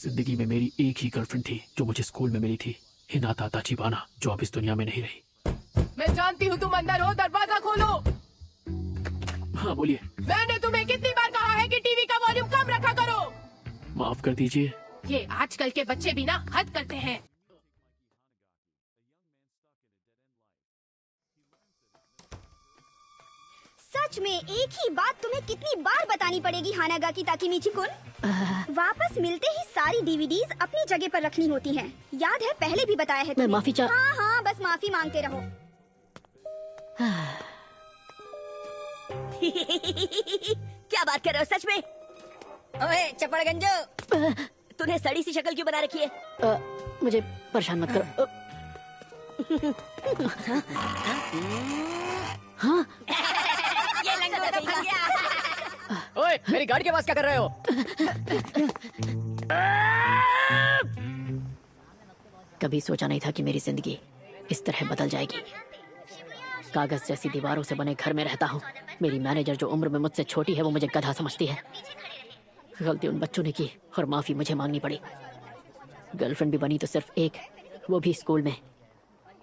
जिंदगी में मेरी एक ही गर्लफ्रेंड थी जो मुझे स्कूल में मिली थी, हिनाता ताचिबाना, जो अब इस दुनिया में नहीं रही। मैं जानती हूँ तुम अंदर हो, दरवाजा खोलो। हाँ बोलिए। मैंने तुम्हें कितनी बार कहा है कि टीवी का वॉल्यूम कम रखा करो। माफ कर दीजिए। ये आजकल के बच्चे भी ना हद करते हैं। सच में एक ही बात तुम्हें कितनी बार बतानी पड़ेगी हानागाकी ताकेमिची-कुन? वापस मिलते ही सारी डीवीडीज अपनी जगह पर रखनी होती हैं। याद है पहले भी बताया है मैं तुम्हें। माफी हाँ हाँ, बस माफी मांगते रहो। क्या बात कर रहे हो सच में? ओए चपड़गंजो, तूने सड़ी सी शक्ल क्यों बना रखी है? मुझे परेशान मत करो। हाँ ये लंगोटा बन गया। ओए, मेरी गाड़ी के पास क्या कर रहे हो? कभी सोचा नहीं था कि मेरी जिंदगी इस तरह बदल जाएगी। कागज जैसी दीवारों से बने घर में रहता हूँ। मेरी मैनेजर जो उम्र में मुझसे छोटी है वो मुझे गधा समझती है। गलती उन बच्चों ने की और माफी मुझे मांगनी पड़ी। गर्लफ्रेंड भी बनी तो सिर्फ एक, वो भी स्कूल में।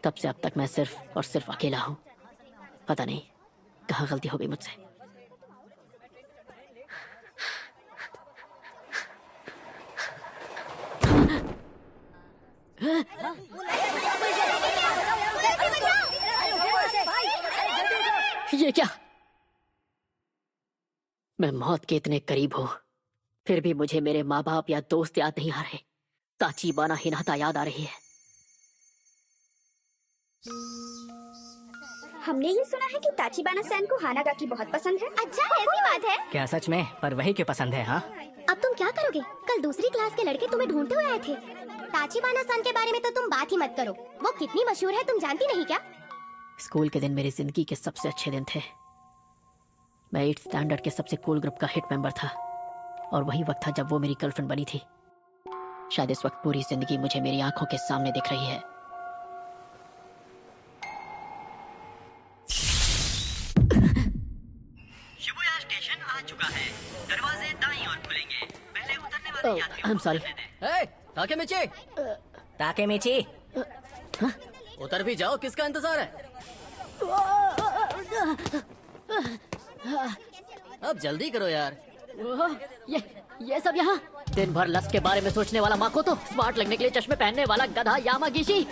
तब से अब तक मैं सिर्फ और सिर्फ अकेला हूँ। पता नहीं कहाँ गलती हो गई मुझसे। ये क्या? मैं मौत के इतने करीब हूँ, फिर भी मुझे मेरे माँ बाप या दोस्त याद नहीं आ रहे। ताचिबाना हिनाता याद आ रही है। हमने ये सुना है कि ताचिबाना सैन को हानागाकी बहुत पसंद है। अच्छा, ऐसी बात है? क्या सच में? पर वही क्यों पसंद है? हाँ, अब तुम क्या करोगे? कल दूसरी क्लास के लड़के तुम्हें ढूंढते हुए आए थे। ताचिबाना सन के बारे में तो तुम बात ही मत करो। वो कितनी मशहूर है तुम जानती नहीं क्या? स्कूल के दिन मेरी जिंदगी के सबसे अच्छे दिन थे। मैं 8th स्टैंडर्ड के सबसे कूल ग्रुप का हिट मेंबर था और वही वक्त था जब वो मेरी गर्लफ्रेंड बनी थी। शायद इस वक्त पूरी जिंदगी मुझे मेरी आंखों के सामने दिख रही है। शिबुया स्टेशन आ चुका है। दरवाजे दाईं ओर खुलेंगे। पहले उतरने वाले यात्री आई एम सॉरी। ताकेमिची, ताकेमिची, उतर भी जाओ, किसका इंतजार है? अब जल्दी करो यार। ये सब यहाँ दिन भर लस्ट के बारे में सोचने वाला माकोतो, स्मार्ट लगने के लिए चश्मे पहनने वाला गधा यामागिशी,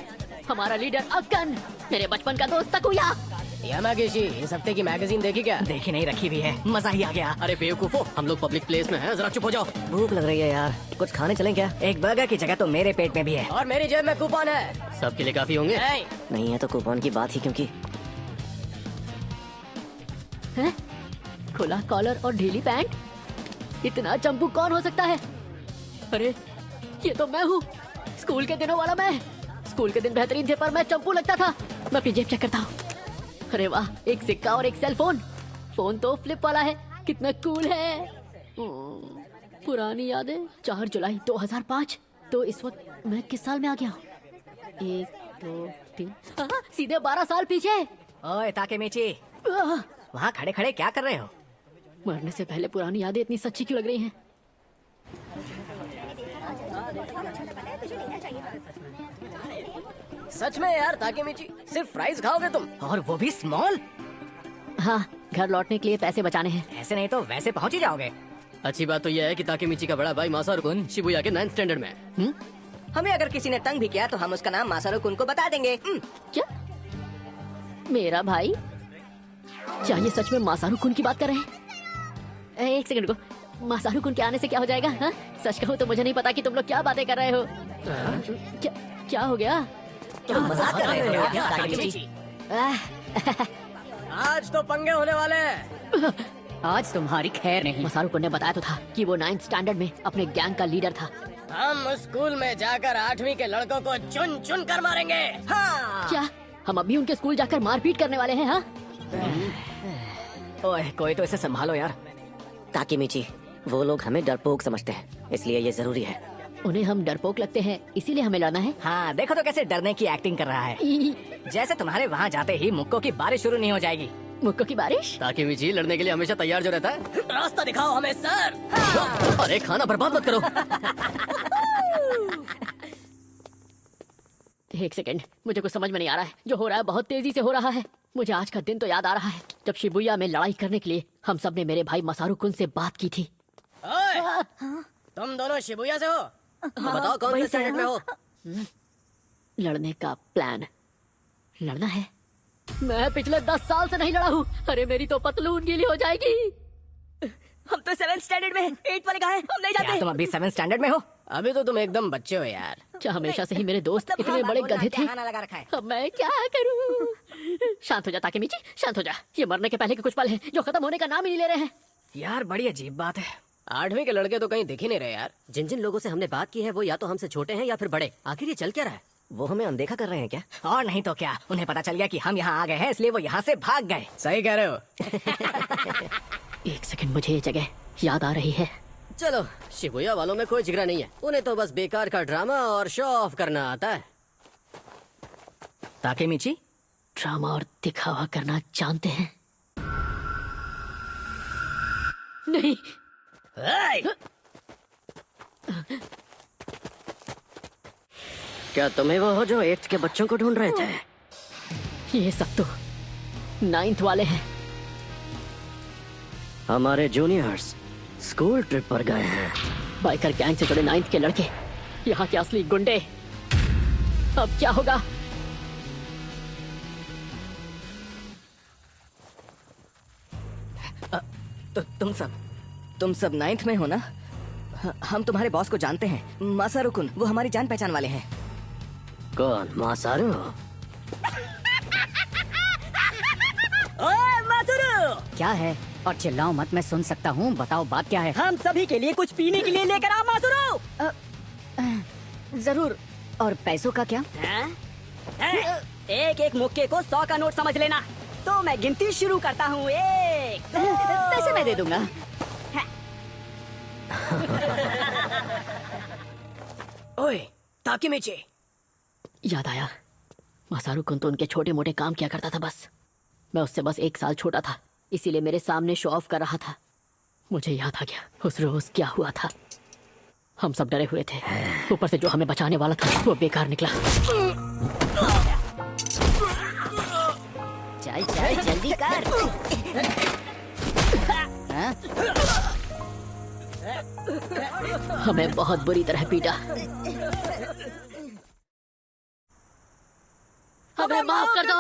हमारा लीडर अक्कन, मेरे बचपन का दोस्त तकुया। यामागिशी, इस हफ्ते की मैगजीन देखी क्या? देखी नहीं, रखी भी है। मजा ही आ गया। अरे बेवकूफो, हम लोग पब्लिक प्लेस में हैं, जरा चुप हो जाओ। भूख लग रही है यार, कुछ खाने चलें क्या? एक बर्गर की जगह तो मेरे पेट में भी है और मेरी जेब में कूपन है। सबके लिए काफी होंगे। नहीं है तो कूपन की बात ही क्योंकि है? खुला कॉलर और ढीली पैंट, इतना चंपू कौन हो सकता है? अरे ये तो मैं हूँ, स्कूल के दिनों वाला मैं। स्कूल के दिन बेहतरीन थे पर मैं चंपू लगता था। मैं अपनी जेब चेक करता हूँ। अरे वाह, एक सिक्का और एक सेल फोन। फोन तो फ्लिप वाला है, कितना कूल है। पुरानी यादें। 4 जुलाई 2005। तो इस वक्त मैं किस साल में आ गया हूँ? 1 2 3 सीधे 12 साल पीछे। ओए ताकेमिची, वहाँ खड़े खड़े क्या कर रहे हो? मरने से पहले पुरानी यादें इतनी सच्ची क्यों लग रही हैं? सच में यार ताकेमिची, सिर्फ फ्राइज खाओगे तुम, और वो भी स्मॉल? हाँ, घर लौटने के लिए पैसे बचाने हैं। ऐसे नहीं तो वैसे पहुंच ही जाओगे। अच्छी बात तो यह है कि ताकेमिची का बड़ा भाई मासारू-कुन शिबुया के 9th स्टैंडर्ड में है। हमें अगर किसी ने तंग भी किया तो हम उसका नाम मासारू-कुन को बता देंगे। क्या? मेरा भाई? क्या ये सच में मासारू-कुन की बात कर रहे हैं? एक सेकंड को, मासारू-कुन के आने से क्या हो जाएगा? हाँ? सच कहूँ तो मुझे नहीं पता कि तुम लोग क्या बातें कर रहे हो। क्या हो गया? तुम मजाक कर रहे हो क्या ताकेमिची? आज तो पंगे होने वाले हैं। आज तुम्हारी खैर नहीं। मासारू-कुन ने बताया तो था कि वो 9th स्टैंडर्ड में अपने गैंग का लीडर था। हम स्कूल में जाकर 8वीं के लड़कों को चुन चुन कर मारेंगे। हाँ। क्या हम अभी उनके स्कूल जाकर मारपीट करने वाले हैं? हाँ? ओए, कोई तो इसे संभालो यार। ताकेमिची, वो लोग हमें डरपोक समझते हैं, इसलिए ये जरूरी है। उन्हें हम डरपोक लगते हैं, इसीलिए हमें लड़ना है। हाँ, देखो तो कैसे डरने की एक्टिंग कर रहा है। जैसे तुम्हारे वहाँ जाते ही मुक्कों की बारिश शुरू नहीं हो जाएगी। मुक्कों की बारिश? ताकेमिची लड़ने के लिए हमेशा तैयार जो रहता है। रास्ता दिखाओ हमें सर। हाँ। अरे खाना बर्बाद मत करो। एक सेकंड, मुझे कुछ समझ में नहीं आ रहा है। जो हो रहा है बहुत तेजी से हो रहा है। मुझे आज का दिन तो याद आ रहा है जब शिबुया में लड़ाई करने के लिए हम सब ने मेरे भाई मसारू कुन से बात की थी। ओए, तुम दोनों शिबुया से हो? तो बताओ कौन से स्टैंडर्ड में हो? लड़ने का प्लान। लड़ना है? मैं पिछले 10 साल से नहीं लड़ा हूँ। अरे मेरी तो पतलून गीली हो जाएगी। हम तो 7th स्टैंडर्ड में हैं। 8 वाले कहाँ हैं? हम नहीं जाते। तुम अभी 7th स्टैंडर्ड में हो? अभी तो तुम एकदम बच्चे हो यार। क्या हमेशा से ही मेरे दोस्त इतने बड़े गधे थे? लगा रखा है। अब मैं क्या करूँ? शांत हो जा ताकेमीची, शांत हो जा। ये मरने के पहले के कुछ पल हैं जो खत्म होने का नाम ही नहीं ले रहे हैं। यार बड़ी अजीब बात है, 8वीं के लड़के तो कहीं दिख ही नहीं रहे यार। जिन जिन लोगों से हमने बात की है वो या तो हमसे छोटे हैं या फिर बड़े। आखिर ये चल क्या रहा है? वो हमें अनदेखा कर रहे हैं क्या? और नहीं तो क्या, उन्हें पता चल गया कि हम यहाँ आ गए हैं इसलिए वो यहाँ से भाग गए। सही कह रहे हो। एक सेकंड, मुझे ये जगह याद आ रही है। चलो, शिबुया वालों में कोई जिगरा नहीं है। उन्हें तो बस बेकार का ड्रामा और शो ऑफ करना आता है। ताकेमीची, ड्रामा और दिखावा करना जानते हैं? नहीं। क्या तुम्हें वो हो जो 8th के बच्चों को ढूंढ रहे थे? ये सब तो 9th वाले हैं। हमारे जूनियर्स स्कूल ट्रिप पर गए हैं। बाइकर गैंग से जुड़े 9th के लड़के, यहाँ के असली गुंडे। अब क्या होगा? तो तुम सब 9th में हो ना? हम तुम्हारे बॉस को जानते हैं, मासारू कुन। वो हमारी जान पहचान वाले हैं। कौन मासारू? ओए मासारू! क्या है? और चिल्लाओ मत, मैं सुन सकता हूँ। बताओ बात क्या है? हम सभी के लिए कुछ पीने के लिए लेकर आओ मासारू। जरूर। और पैसों का क्या? एक एक मुक्के को 100 का नोट समझ लेना। तो मैं गिनती शुरू करता हूँ। 1 पैसे मैं दे दूंगा। ओए ताकेमीची, याद आया, मसारू कुन तो उनके छोटे मोटे काम किया करता था बस। मैं उससे बस 1 साल छोटा था, इसीलिए मेरे सामने शो ऑफ कर रहा था। मुझे याद आ गया उस रोज क्या हुआ था। हम सब डरे हुए थे, ऊपर से जो हमें बचाने वाला था वो बेकार निकला। चल चल जल्दी कर। हाँ? हमें बहुत बुरी तरह पीटा। हमें माफ कर दो।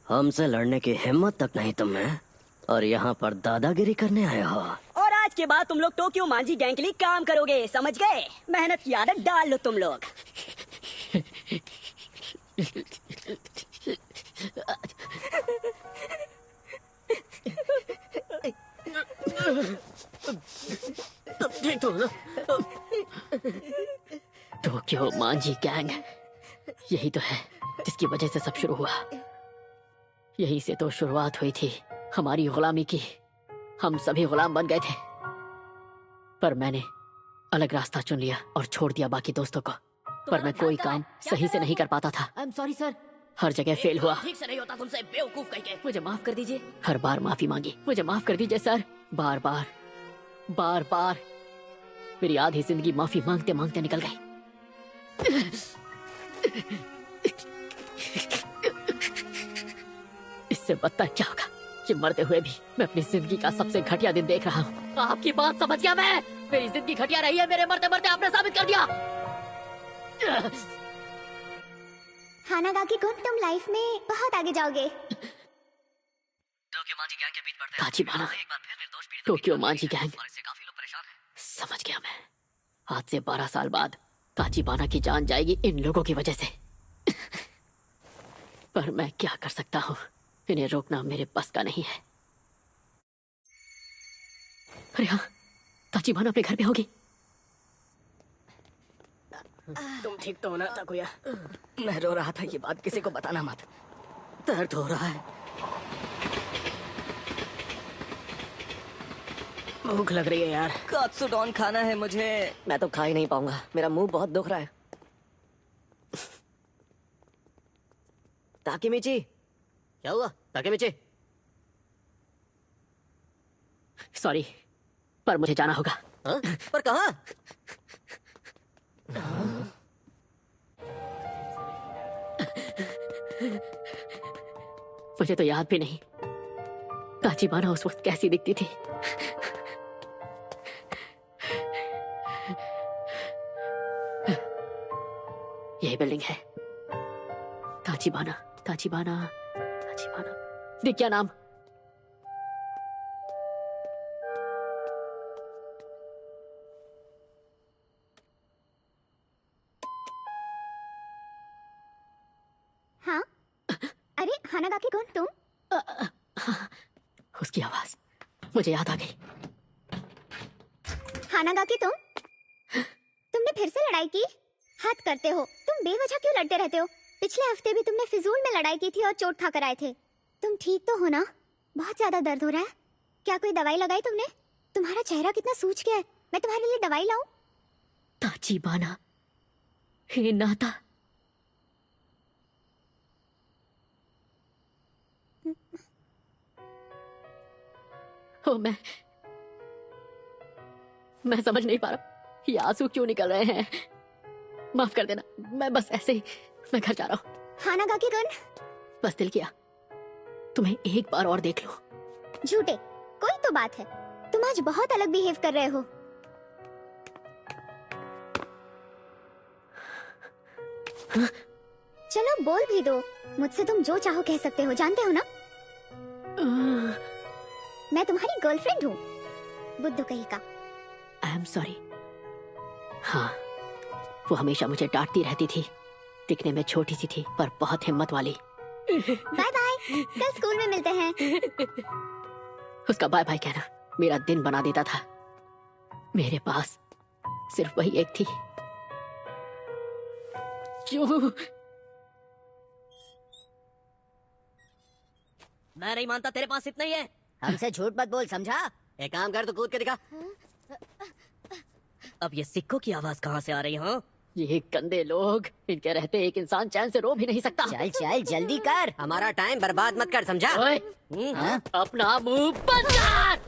हमसे लड़ने की हिम्मत तक नहीं तुम में, और यहाँ पर दादागिरी करने आए हो। और आज के बाद तुम लोग टोक्यो मांझी गैंग के लिए काम करोगे, समझ गए? मेहनत की आदत डाल लो तुम लोग। ठीक तो ना? टोक्यो मांझी गैंग, यही तो है जिसकी वजह से सब शुरू हुआ। यही से तो शुरुआत हुई थी हमारी गुलामी की। हम सभी गुलाम बन गए थे, पर मैंने अलग रास्ता चुन लिया और छोड़ दिया बाकी दोस्तों को। पर मैं कोई काम सही से नहीं कर पाता था। I am sorry sir. हर जगह फेल हुआ। ठीक से नहीं होता तुमसे, बेवकूफ कहीं के। मुझे माफ कर दीजिए। हर बार माफी मांगी, मुझे माफ कर दीजिए सर। बार बार बार बार मेरी आधी जिंदगी माफी मांगते मांगते निकल गई। इससे बदतर क्या होगा कि मरते हुए भी मैं अपनी जिंदगी का सबसे घटिया दिन देख रहा हूँ। आपकी बात समझ गया मैं। मेरी जिंदगी घटिया रही है, मेरे मरते मरते आपने साबित कर दिया। हानागाकी कुन, तुम लाइफ में बहुत आगे जाओगे। टोक्यो मांझी गैंग के बीच पड़ते हैं। ताचिबाना, एक बार फिर निर्दोष पीड़ित टोक्यो मांझी गैंग। और इससे काफी लोग परेशान हैं। समझ गया मैं। आज से 12 साल बाद ताचिबाना की जान जाएगी इन लोगों की वजह से। पर मैं क्या कर सकता हूँ, इन्हें रोकना मेरे बस का नहीं है। अरे हाँ, ताचिबाना अपने घर पे होगी। तुम ठीक तो होना ताकुया? मैं रो रहा था, ये बात किसी को बताना मत। दर्द हो रहा है। भूख लग रही है यार। कात्सुडोन खाना है मुझे। मैं तो खा ही नहीं पाऊंगा, मेरा मुंह बहुत दुख रहा है। ताकेमीची, क्या हुआ ताकेमीची? सॉरी, पर मुझे जाना होगा। हाँ? पर कहाँ? मुझे तो याद भी नहीं ताचिबाना उस वक्त कैसी दिखती थी। यही बिल्डिंग है। ताचिबाना ताचिबाना ताचिबाना, देख क्या नाम। हाँ, अरे हानागाकी कौन तुम? उसकी आवाज मुझे याद आ गई। हानागाकी तुमने फिर से लड़ाई की? हद करते हो, तुम बेवजह क्यों लड़ते रहते हो? पिछले हफ्ते भी तुमने फिजूल में लड़ाई की थी और चोट खाकर आए थे। तुम ठीक तो हो ना? बहुत ज्यादा दर्द हो रहा है? क्या कोई दवाई लगाई तुमने? तुम्हारा चेहरा कितना सूज गया है। मैं तुम्हारे लिए दवाई लाऊं? ताचिबाना हिनाता। ओ, मैं समझ नहीं पा रहा ये आंसू क्यों निकल रहे हैं। माफ कर देना, मैं बस ऐसे ही मैं घर जा रहा हूँ। हानागाकी कुन, बस दिल किया तुम्हें एक बार और देख लो। झूठे, कोई तो बात है। तुम आज बहुत अलग बिहेव कर रहे हो। चलो बोल भी दो, मुझसे तुम जो चाहो कह सकते हो, जानते हो ना? मैं तुम्हारी गर्लफ्रेंड हूँ, बुद्धू कहीं का। आई एम सॉरी। हाँ, वो हमेशा मुझे डांटती रहती थी। दिखने में छोटी सी थी पर बहुत हिम्मत वाली। बाय बाय, कल स्कूल में मिलते हैं। उसका बाय बाय कहना मेरा दिन बना देता था। मेरे पास सिर्फ वही एक थी जो मैं नहीं मानता तेरे पास इतना ही है। हमसे झूठ मत बोल, समझा? एक काम कर, तो कूद के दिखा। अब ये सिक्कों की आवाज कहाँ से आ रही है? ये गंदे लोग, इनके रहते एक इंसान चैन से रो भी नहीं सकता। चल चल जल्दी कर। हमारा टाइम बर्बाद मत कर, समझा? ओए, हाँ? अपना मुंह बंद कर।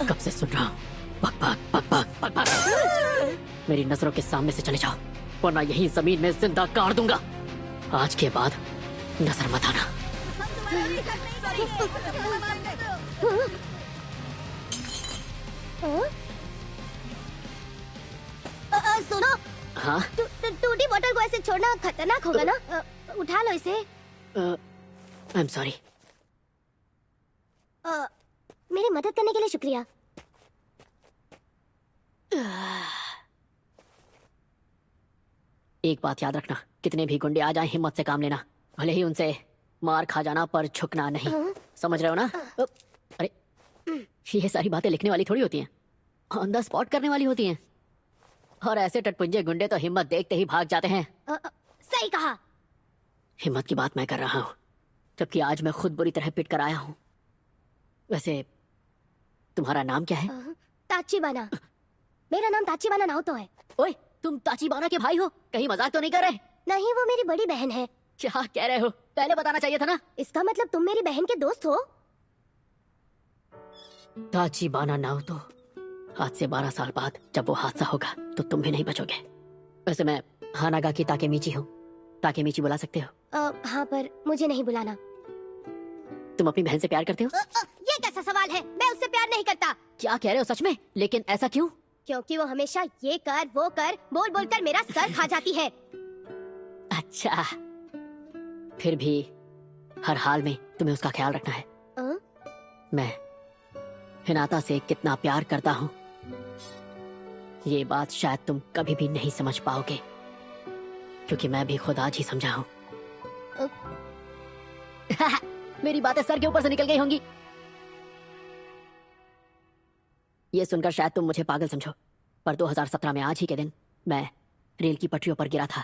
कब से सुन रहा हूँ बक बक बक बक बक बक। मेरी नजरों के सामने से चले जाओ वरना यही जमीन में जिंदा गाड़ दूंगा। आज के बाद नजर मत आना। सुनो, हाँ, टूटी बोतल को ऐसे छोड़ना खतरनाक होगा ना? उठा लो इसे। आई एम सॉरी। मेरी मदद करने के लिए शुक्रिया। एक बात याद रखना, कितने भी गुंडे आ जाएं हिम्मत से काम लेना। भले ही उनसे मार खा जाना पर झुकना नहीं। समझ रहे हो ना? अरे ये सारी बातें लिखने वाली थोड़ी होती हैं, ऑन द स्पॉट करने वाली होती हैं। और ऐसे टटपुंजे गुंडे तो हिम्मत देखते ही भाग जाते हैं। सही कहा। हिम्मत की बात मैं कर रहा हूँ, जबकि आज मैं खुद बुरी तरह पिट कर आया हूँ। वैसे तुम्हारा नाम क्या है? ताचिबाना। मेरा नाम ताचिबाना नाओतो है। ओए, तुम ताचिबाना के भाई हो? कहीं मजाक तो नहीं कर रहे? नहीं, वो मेरी बड़ी बहन है। क्या कह रहे हो? पहले बताना चाहिए था ना। इसका मतलब तुम मेरी बहन के दोस्त हो? ताचिबाना नाओतो, आज से 12 साल बाद जब वो हादसा होगा तो तुम भी नहीं बचोगे। वैसे मैं हानागाकी ताकेमीची हूँ। ताकेमीची बुला सकते हो? हाँ, पर मुझे नहीं बुलाना। तुम अपनी बहन से प्यार करते हो? ये कैसा सवाल है? मैं उससे प्यार नहीं करता। क्या कह रहे हो सच में? लेकिन ऐसा क्यों? क्योंकि वो हमेशा ये कर वो कर बोल बोल कर मेरा सर खा जाती है। अच्छा, फिर भी हर हाल में तुम्हें उसका ख्याल रखना है। मैं हिनाता से कितना प्यार करता हूँ ये बात शायद तुम कभी भी नहीं समझ पाओगे, क्योंकि मैं भी खुद आज ही समझा हूँ। मेरी बातें सर के ऊपर से निकल गई होंगी। ये सुनकर शायद तुम मुझे पागल समझो, पर 2017 में आज ही के दिन मैं रेल की पटरियों पर गिरा था।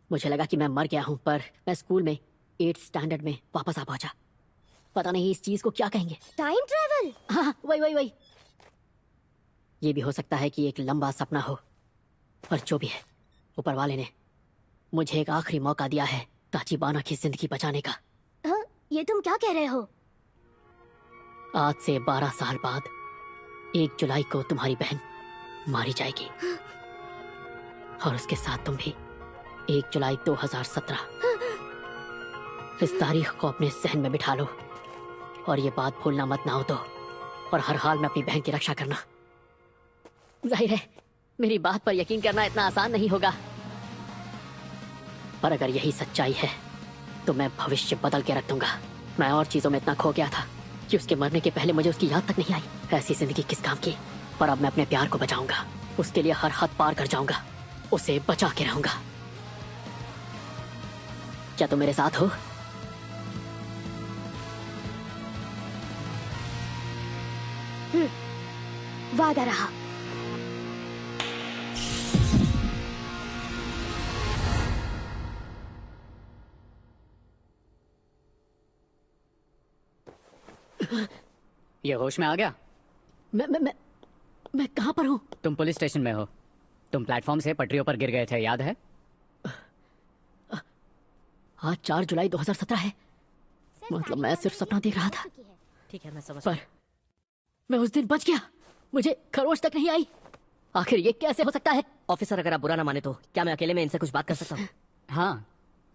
मुझे लगा कि मैं मर गया हूं, पर मैं स्कूल में 8th स्टैंडर्ड में वापस आ पहुंचा। पता नहीं इस चीज को क्या कहेंगे। Time travel? हाँ, वही। ये भी हो सकता है कि एक लंबा सपना हो, पर जो भी है, ऊपर वाले ने मुझे एक आखिरी मौका दिया है ताचिबाना की जिंदगी बचाने का। हाँ, ये तुम क्या कह रहे हो? आज से 12 साल बाद 1 जुलाई को तुम्हारी बहन मारी जाएगी। और उसके साथ तुम भी। 1 जुलाई 2017। इस तारीख को अपने जहन में बिठा लो और ये बात भूलना मत ना हो तो, और हर हाल में अपनी बहन की रक्षा करना। जाहिर है मेरी बात पर यकीन करना इतना आसान नहीं होगा, पर अगर यही सच्चाई है तो मैं भविष्य बदल के रख दूंगा। मैं और चीजों में इतना खो गया था कि उसके मरने के पहले मुझे उसकी याद तक नहीं आई। ऐसी जिंदगी किस काम की। पर अब मैं अपने प्यार को बचाऊंगा, उसके लिए हर हद पार कर जाऊंगा, उसे बचा के रहूंगा। क्या तुम मेरे साथ हो? वादा रहा। ये होश में आ गया? मैं कहां पर हूं? तुम पुलिस स्टेशन में हो। तुम प्लेटफॉर्म से पटरियों पर गिर गए थे, याद है? आज 4 जुलाई 2017 है। मतलब मैं सिर्फ सपना देख रहा था, ठीक है, मैं समझ पर मैं उस दिन बच गया। मुझे खरोच तक नहीं आई। आखिर ये कैसे हो सकता है? ऑफिसर, अगर आप बुरा ना माने तो क्या मैं अकेले में इनसे कुछ बात कर सकता हूँ? हाँ,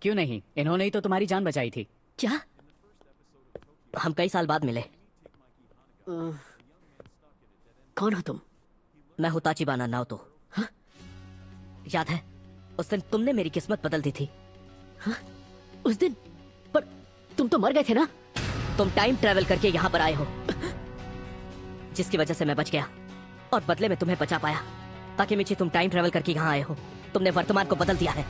क्यों नहीं? इन्होंने ही तो तुम्हारी जान बचाई थी। क्या? हम कई साल बाद मिले। कौन हो तुम? मैं हूँ ताचिबाना नाओतो। हाँ? याद है उस दिन तुमने मेरी किस्मत बदल दी थी। हाँ? उस दिन? पर तुम तो मर गए थे ना? तुम टाइम ट्रेवल करके यहाँ पर आए हो, जिसकी वजह से मैं बच गया और बदले में तुम्हें बचा पाया। ताकि मिची, तुम टाइम ट्रेवल करके यहाँ आए हो, तुमने वर्तमान को बदल दिया है।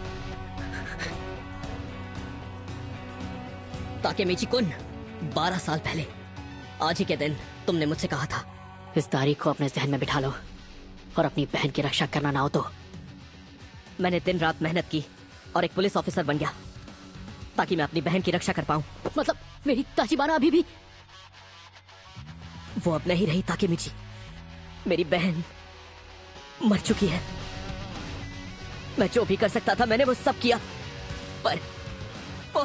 ताकि मिची कुन, 12 साल पहले आज ही के दिन तुमने मुझसे कहा था, इस तारीख को अपने जहन में बिठा लो और अपनी बहन की रक्षा करना ना हो तो। मैंने दिन रात मेहनत की और एक पुलिस ऑफिसर बन गया ताकि मैं अपनी बहन की रक्षा कर पाऊं। मतलब मेरी ताचिबाना अभी भी? वो अब नहीं रही ताकि मिची, मेरी बहन मर चुकी है। मैं जो भी कर सकता था मैंने वो सब किया, पर वो